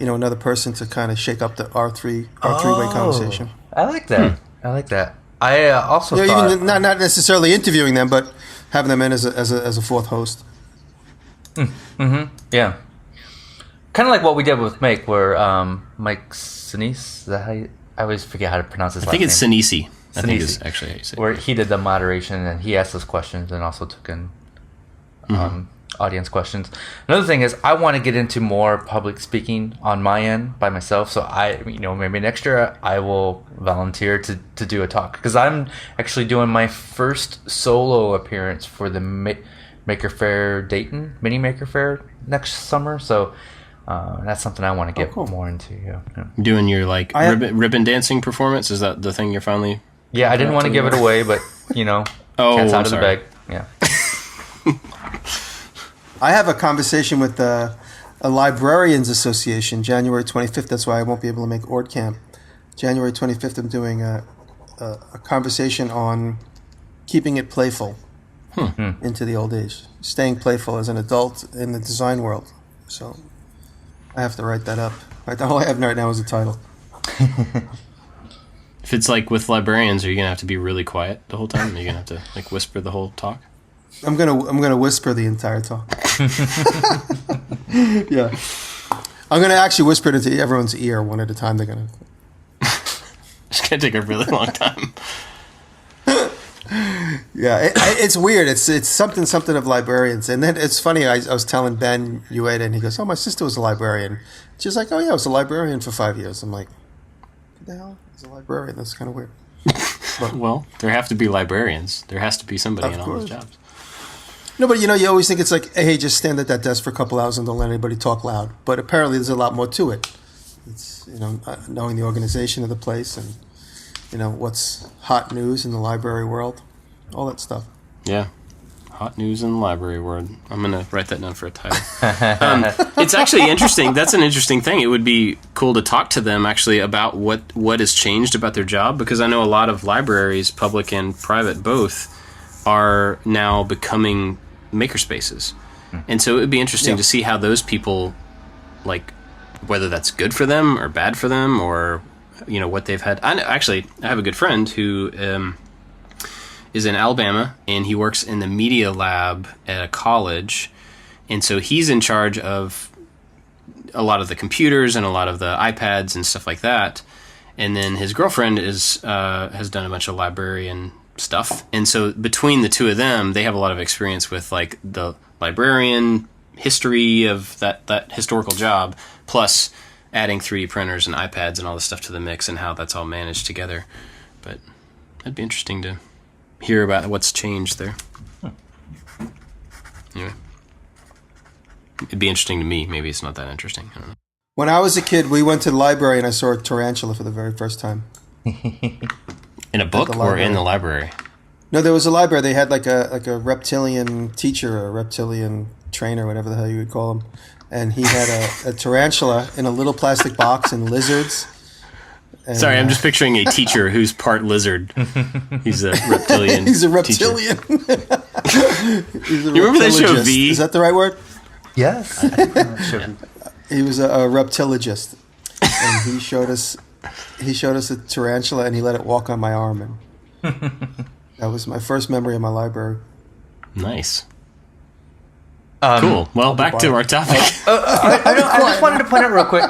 Speaker 3: another person to kind of shake up our three-way conversation.
Speaker 2: I like that. I like that. I also thought,
Speaker 3: even not necessarily interviewing them, but having them in as a fourth host.
Speaker 2: Mm-hmm. Yeah. Kind of like what we did with Mike, where Mike Sinise, is that how I always forget how to pronounce his last name.
Speaker 1: I think it's Sinise. I think it's actually how you say it.
Speaker 2: Where he did the moderation and he asked us questions and also took in audience questions. Another thing is I want to get into more public speaking on my end by myself. So maybe next year I will volunteer to do a talk, because I'm actually doing my first solo appearance for the Maker Faire Dayton Mini Maker Faire next summer. So that's something I want to get more into. Yeah.
Speaker 1: Doing your ribbon dancing performance, is that the thing you're finally?
Speaker 2: Yeah, I didn't want to give it away, but cat's out of the bag. Yeah.
Speaker 3: I have a conversation with a librarians association January 25th. That's why I won't be able to make Ord Camp. January 25th, I'm doing a conversation on keeping it playful into the old age, staying playful as an adult in the design world. So I have to write that up. All I have right now is a title.
Speaker 1: If it's like with librarians, are you gonna have to be really quiet the whole time? Are you gonna have to whisper the whole talk?
Speaker 3: I'm gonna whisper the entire talk. Yeah, I'm gonna actually whisper it into everyone's ear one at a time. They're gonna.
Speaker 1: It's gonna take a really long time.
Speaker 3: Yeah, it's weird. It's something of librarians, and then it's funny. I was telling Ben Ueda, and he goes, "Oh, my sister was a librarian." She's like, "Oh yeah, I was a librarian for 5 years." I'm like, "What the hell? I was a librarian? That's kind of weird." But,
Speaker 1: well, there have to be librarians. There has to be somebody in all those jobs.
Speaker 3: No, but you always think it's like, hey, just stand at that desk for a couple hours and don't let anybody talk loud. But apparently, there's a lot more to it. It's knowing the organization of the place and what's hot news in the library world, all that stuff.
Speaker 1: Yeah, hot news in the library world. I'm gonna write that down for a title. It's actually interesting. That's an interesting thing. It would be cool to talk to them actually about what has changed about their job, because I know a lot of libraries, public and private both, are now becoming makerspaces. And so it would be interesting to see how those people, like, whether that's good for them or bad for them, or what they've had. I have a good friend who is in Alabama, and he works in the media lab at a college, and so he's in charge of a lot of the computers and a lot of the iPads and stuff like that. And then his girlfriend has done a bunch of librarian stuff, and so between the two of them, they have a lot of experience with like the librarian history of that historical job, plus adding 3D printers and iPads and all this stuff to the mix and how that's all managed together. But that'd be interesting to hear about what's changed there. Anyway, it'd be interesting to me. Maybe it's not that interesting. I don't know.
Speaker 3: When I was a kid, we went to the library and I saw a tarantula for the very first time.
Speaker 1: In a book or in the library?
Speaker 3: No, there was a library. They had like a reptilian teacher or a reptilian trainer, whatever the hell you would call him. And he had a tarantula in a little plastic box and lizards. And,
Speaker 1: sorry, I'm just picturing a teacher who's part lizard. He's a reptilian.
Speaker 3: He's a reptilian. He's a
Speaker 1: you remember that show V?
Speaker 3: Is that the right word?
Speaker 2: Yes.
Speaker 3: He was a reptilologist, and he showed us a tarantula, and he let it walk on my arm, and that was my first memory of my library.
Speaker 1: Nice. Cool. Well, back to our topic.
Speaker 2: I just wanted to point out real quick.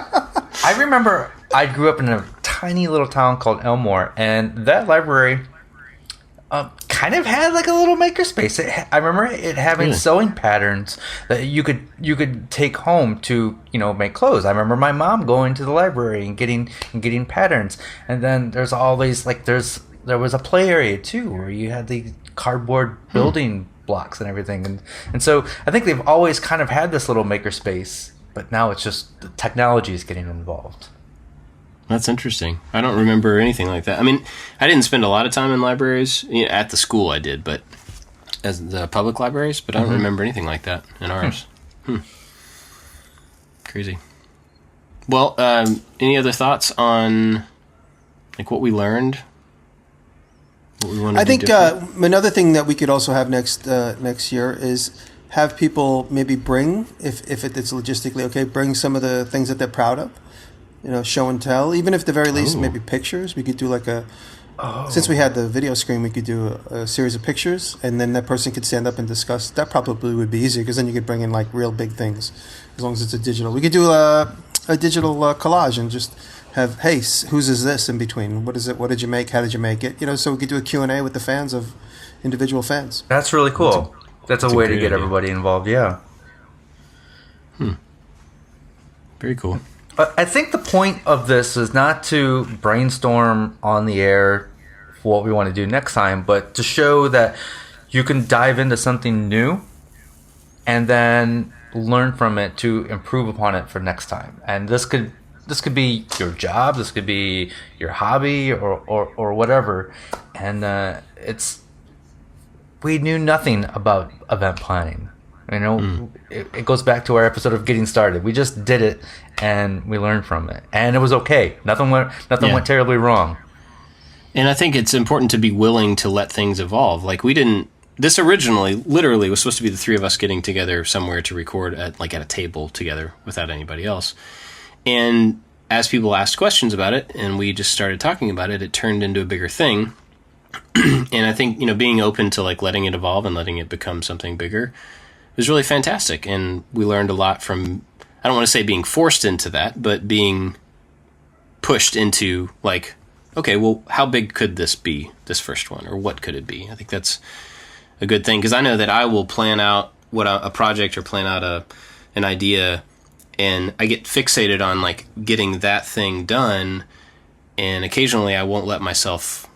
Speaker 2: I remember I grew up in a tiny little town called Elmore, and that library kind of had like a little makerspace. I remember it having sewing patterns that you could take home to make clothes. I remember my mom going to the library and getting patterns, and then there's all these there was a play area too where you had the cardboard building blocks and everything, and so I think they've always kind of had this little makerspace but now it's just the technology is getting involved.
Speaker 1: That's interesting. I don't remember anything like that. I mean, I didn't spend a lot of time in libraries. At the school I did, but as the public libraries, but I don't remember anything like that in ours. Crazy. Well, any other thoughts on like what we learned? What we want to
Speaker 3: I
Speaker 1: do
Speaker 3: think
Speaker 1: different?
Speaker 3: another thing that we could also have next year is have people maybe bring, if it's logistically okay, bring some of the things that they're proud of. Show and tell. Even if at the very least, maybe pictures. We could do like since we had the video screen, we could do a series of pictures, and then that person could stand up and discuss. That probably would be easier because then you could bring in like real big things, as long as it's a digital. We could do a digital collage and just have, hey, whose is this in between? What is it? What did you make? How did you make it? So we could do a Q&A with the fans of individual fans.
Speaker 2: That's really cool. That's a way to get everybody involved. Yeah.
Speaker 1: Very cool.
Speaker 2: I think the point of this is not to brainstorm on the air for what we want to do next time, but to show that you can dive into something new and then learn from it to improve upon it for next time. And this could be your job, this could be your hobby, or whatever. And we knew nothing about event planning. It goes back to our episode of Getting Started. We just did it, and we learned from it, and it was okay. Nothing went terribly wrong.
Speaker 1: And I think it's important to be willing to let things evolve. Like this originally, literally, was supposed to be the three of us getting together somewhere to record at a table together without anybody else. And as people asked questions about it, and we just started talking about it, it turned into a bigger thing. And I think being open to letting it evolve and letting it become something bigger was really fantastic, and we learned a lot from, I don't want to say being forced into that, but being pushed into okay, well, how big could this be, this first one, or what could it be? I think that's a good thing, because I know that I will plan out what a project or plan out an idea, and I get fixated on getting that thing done, and occasionally I won't let myself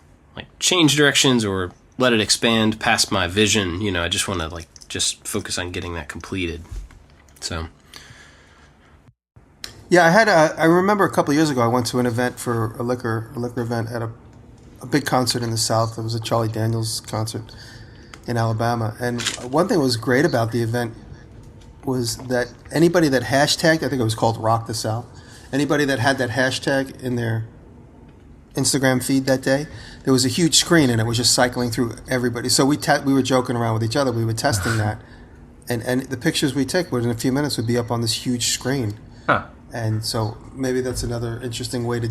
Speaker 1: change directions or let it expand past my vision. I just want to just focus on getting that completed. So,
Speaker 3: yeah, I remember a couple of years ago I went to an event for a liquor event at a big concert in the South. It was a Charlie Daniels concert in Alabama, and one thing that was great about the event was that anybody that hashtagged, I think it was called Rock the South, anybody that had that hashtag in their Instagram feed that day, there was a huge screen and it was just cycling through everybody. So we were joking around with each other. We were testing that, and the pictures we took within a few minutes would be up on this huge screen.
Speaker 2: Huh.
Speaker 3: And so maybe that's another interesting way to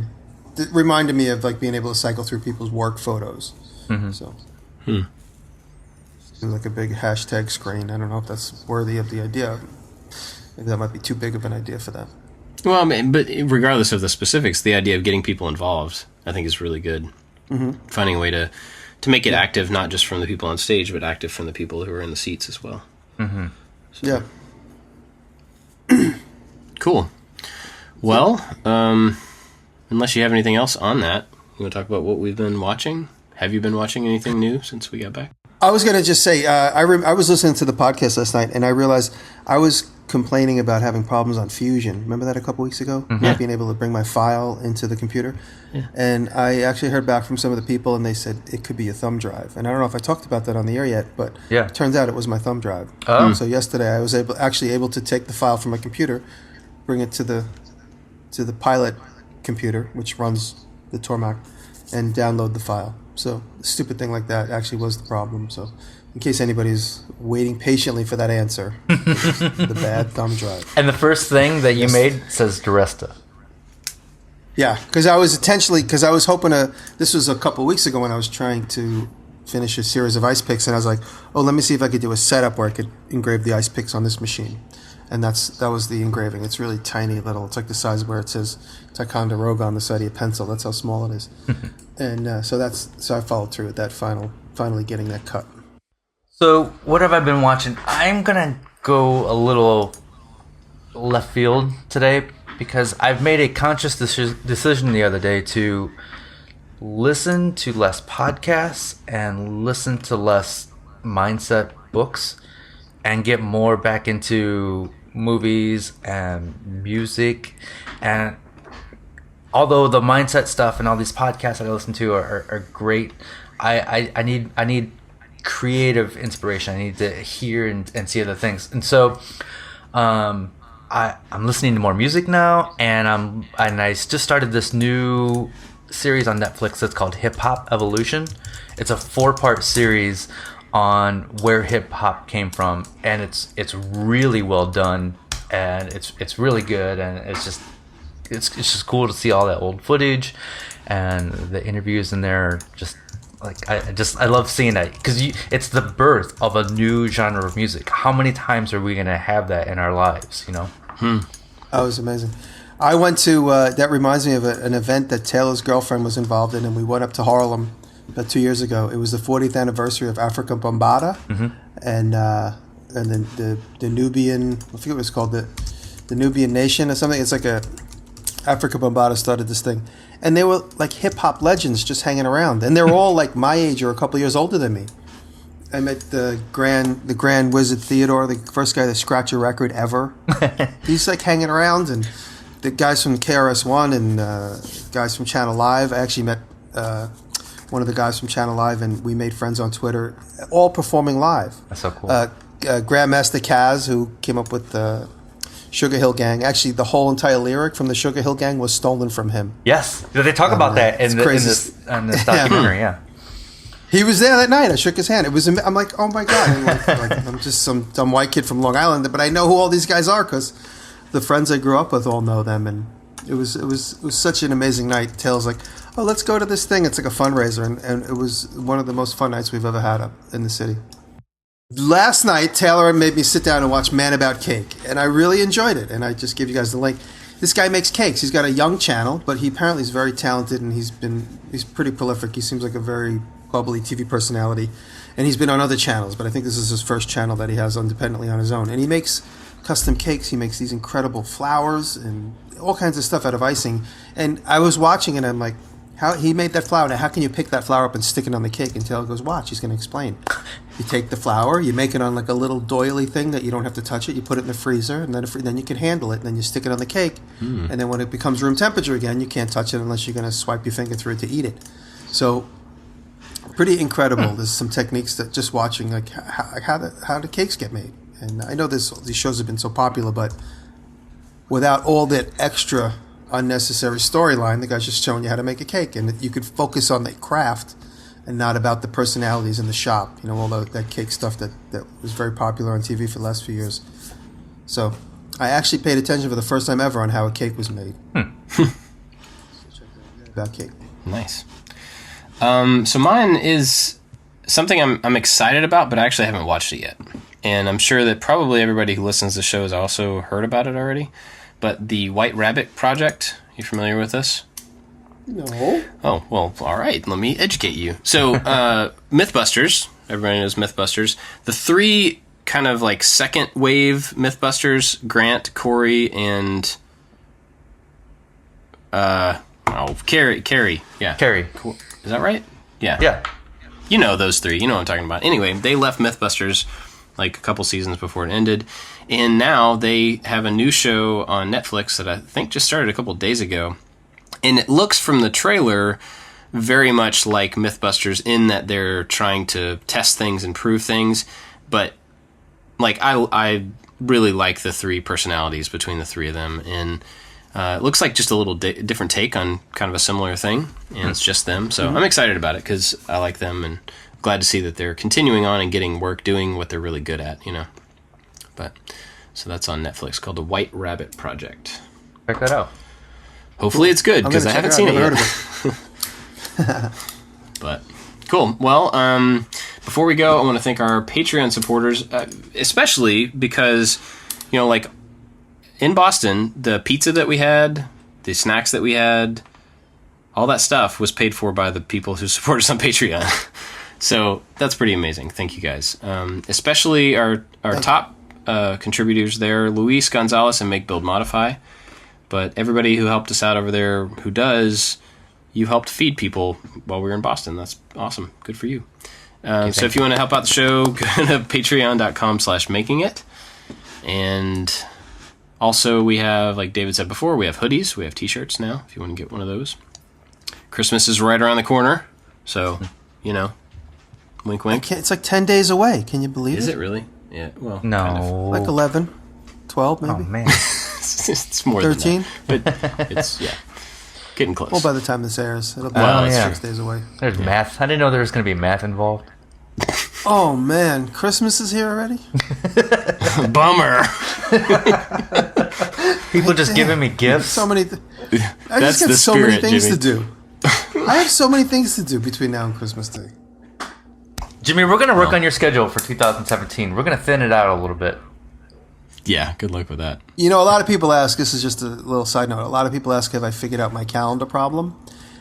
Speaker 3: reminded me of being able to cycle through people's work photos. So do a big hashtag screen. I don't know if that's worthy of the idea. Maybe that might be too big of an idea for them.
Speaker 1: Well, I mean, but regardless of the specifics, the idea of getting people involved, I think, is really good. Finding a way to make it active, not just from the people on stage, but active from the people who are in the seats as well.
Speaker 3: Yeah.
Speaker 1: Cool. Well, unless you have anything else on that, you want to talk about what we've been watching? Have you been watching anything new since we got back?
Speaker 3: I was going to just say, I was listening to the podcast last night, and I realized I was complaining about having problems on Fusion. Remember that a couple weeks ago? Not being able to bring my file into the computer. Yeah. And I actually heard back from some of the people, and they said it could be a thumb drive. And I don't know if I talked about that on the air yet, but it turns out it was my thumb drive. So yesterday I was able to take the file from my computer, bring it to the pilot computer, which runs the Tormac, and download the file. So a stupid thing like that actually was the problem. So in case anybody's waiting patiently for that answer, the bad thumb drive.
Speaker 2: And the first thing that you made says Diresta.
Speaker 3: Yeah, because I was hoping this was a couple of weeks ago when I was trying to finish a series of ice picks, and I was like, oh, let me see if I could do a setup where I could engrave the ice picks on this machine. And that was the engraving. It's really tiny little. It's like the size where it says Ticonderoga on the side of your pencil. That's how small it is. And so I followed through with that finally getting that cut.
Speaker 2: So what have I been watching? I'm going to go a little left field today because I've made a conscious decision the other day to listen to less podcasts and listen to less mindset books and get more back into movies and music, and although the mindset stuff and all these podcasts that I listen to are great, I need creative inspiration. I need to hear and see other things, and so I'm listening to more music now, and I just started this new series on Netflix that's called Hip Hop Evolution. It's a 4-part series on where hip hop came from, and it's really well done, and it's really good, and it's just cool to see all that old footage, and the interviews in there are just like I love seeing that, because it's the birth of a new genre of music. How many times are we gonna have that in our lives? You know.
Speaker 3: That was amazing. I went to that reminds me of an event that Taylor's girlfriend was involved in, and we went up to Harlem about 2 years ago. It was the 40th anniversary of Africa Bambaataa, and then the Nubian, I forget what it's called, the Nubian Nation or something. It's like Africa Bambaataa started this thing, and they were like hip hop legends just hanging around, and they were all like my age or a couple years older than me. I met the Grand Wizard Theodore, the first guy to scratch a record ever. He's like hanging around, and the guys from KRS-One and guys from Channel Live. I actually met one of the guys from Channel Live, and we made friends on Twitter, all performing live.
Speaker 2: That's so cool.
Speaker 3: Grandmaster Caz, who came up with the Sugar Hill Gang. Actually, the whole entire lyric from the Sugar Hill Gang was stolen from him.
Speaker 2: Yes, they talk about that in this documentary. Yeah.
Speaker 3: He was there that night. I shook his hand. I'm like, oh my god! And like I'm just some dumb white kid from Long Island, but I know who all these guys are because the friends I grew up with all know them, and it was such an amazing night. Taylor's like, oh, let's go to this thing. It's like a fundraiser, and it was one of the most fun nights we've ever had up in the city. Last night, Taylor made me sit down and watch Man About Cake, and I really enjoyed it. And I just give you guys the link. This guy makes cakes. He's got a young channel, but he apparently is very talented, and he's pretty prolific. He seems like a very bubbly TV personality, and he's been on other channels, but I think this is his first channel that he has independently on his own. And he makes custom cakes. He makes these incredible flowers and all kinds of stuff out of icing. And I was watching, and I'm like, how he made that flour? Now, how can you pick that flour up and stick it on the cake? And Taylor goes, watch, he's going to explain. You take the flour, you make it on like a little doily thing that you don't have to touch it. You put it in the freezer, and then you can handle it. And then you stick it on the cake. And then when it becomes room temperature again, you can't touch it unless you're going to swipe your finger through it to eat it. So pretty incredible. There's some techniques that just watching, like how the cakes get made. And I know these shows have been so popular, but without all that extra unnecessary storyline, the guy's just showing you how to make a cake, and you could focus on the craft and not about the personalities in the shop. You know, all that cake stuff that was very popular on TV for the last few years. So I actually paid attention for the first time ever on how a cake was made. About cake.
Speaker 1: Nice. So mine is something I'm excited about, but I actually haven't watched it yet. And I'm sure that probably everybody who listens to the show has also heard about it already. But the White Rabbit Project, you familiar with this?
Speaker 3: No.
Speaker 1: Oh, well, all right. Let me educate you. So Mythbusters, everybody knows Mythbusters. The three kind of like second wave Mythbusters, Grant, Corey, and Carrie. Yeah.
Speaker 2: Carrie.
Speaker 1: Cool. Is that right? Yeah.
Speaker 2: Yeah.
Speaker 1: You know those three. You know what I'm talking about. Anyway, they left Mythbusters like a couple seasons before it ended. And now they have a new show on Netflix that I think just started a couple days ago. And it looks from the trailer very much like Mythbusters in that they're trying to test things and prove things. But like I really like the three personalities between the three of them. And it looks like just a little different take on kind of a similar thing. And it's just them. So I'm excited about it because I like them and glad to see that they're continuing on and getting work, doing what they're really good at, you know. But so that's on Netflix, called The White Rabbit Project.
Speaker 2: Check that out.
Speaker 1: Hopefully it's good because I haven't seen it yet. But cool. Well, before we go, I want to thank our Patreon supporters, especially because, you know, like in Boston, the pizza that we had, the snacks that we had, all that stuff was paid for by the people who support us on Patreon. So that's pretty amazing. Thank you guys. Especially our top contributors there, Luis Gonzalez and Make Build Modify. But everybody who helped us out over there who does, you helped feed people while we were in Boston. That's awesome. Good for you. So if you want to help out the show, go to patreon.com/makingit. And Also, we have, like David said before, we have hoodies. We have T-shirts now, if you want to get one of those. Christmas is right around the corner, so, wink, wink.
Speaker 3: It's like 10 days away. Can you believe it?
Speaker 1: Is it really? Yeah, well,
Speaker 2: No.
Speaker 1: kind of.
Speaker 3: Like 11, 12 maybe?
Speaker 2: Oh, man.
Speaker 1: It's more
Speaker 3: 13?
Speaker 1: than that. But it's, getting close.
Speaker 3: Well, by the time this airs, it'll be
Speaker 1: Well,
Speaker 2: yeah.
Speaker 3: 6 days away.
Speaker 2: There's math. I didn't know there was going to be math involved.
Speaker 3: Oh, man. Christmas is here already?
Speaker 1: Bummer.
Speaker 2: People just giving me gifts.
Speaker 3: So many. I
Speaker 1: That's
Speaker 3: just got
Speaker 1: the
Speaker 3: so many
Speaker 1: spirit,
Speaker 3: things
Speaker 1: Jimmy.
Speaker 3: to do. I have so many things to do between now and Christmas Day.
Speaker 2: Jimmy, we're going to work on your schedule for 2017. We're going to thin it out a little bit.
Speaker 1: Yeah, good luck with that.
Speaker 3: A lot of people ask, this is just a little side note, a lot of people ask have I figured out my calendar problem.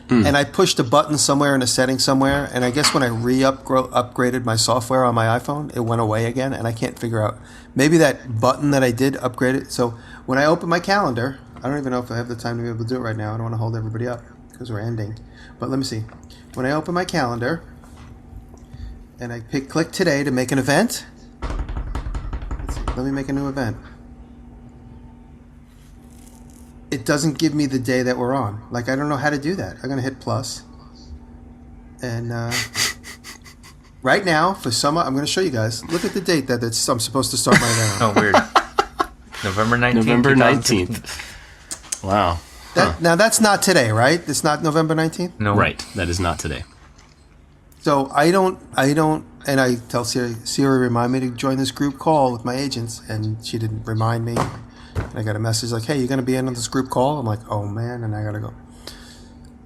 Speaker 3: And I pushed a button somewhere in a setting somewhere, and I guess when I upgraded my software on my iPhone, it went away again, and I can't figure out. Maybe that button that I did upgrade it. So when I open my calendar, I don't even know if I have the time to be able to do it right now. I don't want to hold everybody up because we're ending. But let me see. When I open my calendar, and I click today to make an event. Let's see, let me make a new event. It doesn't give me the day that we're on. Like, I don't know how to do that. I'm going to hit plus. And right now, for summer, I'm going to show you guys. Look at the date that I'm supposed to start my event on.
Speaker 2: Oh, weird. November 19th.
Speaker 1: November
Speaker 2: 2016.
Speaker 1: 19th. Wow.
Speaker 3: Now, that's not today, right? It's not November 19th?
Speaker 2: No.
Speaker 1: Right. That is not today.
Speaker 3: So I don't, and I tell Siri remind me to join this group call with my agents, and she didn't remind me. And I got a message like, hey, you're going to be in on this group call? I'm like, oh, man, and I got to go.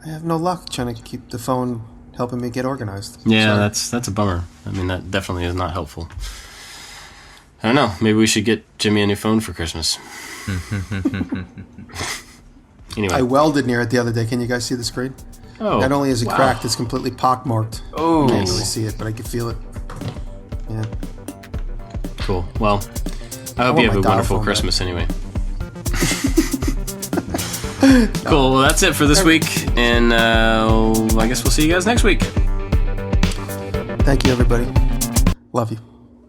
Speaker 3: I have no luck trying to keep the phone helping me get organized.
Speaker 1: Yeah,
Speaker 3: Sorry.
Speaker 1: that's a bummer. I mean, that definitely is not helpful. I don't know. Maybe we should get Jimmy a new phone for Christmas. Anyway.
Speaker 3: I welded near it the other day. Can you guys see the screen?
Speaker 1: Oh,
Speaker 3: Not only is it
Speaker 1: wow.
Speaker 3: cracked, it's completely pockmarked.
Speaker 2: Oh.
Speaker 3: Can't really see it, but I can feel it. Yeah.
Speaker 1: Cool. Well, I hope
Speaker 3: want
Speaker 1: you have
Speaker 3: my
Speaker 1: a
Speaker 3: dial
Speaker 1: wonderful
Speaker 3: phone
Speaker 1: Christmas anyway. Cool. Well, that's it for this week, and I guess we'll see you guys next week.
Speaker 3: Thank you, everybody. Love you.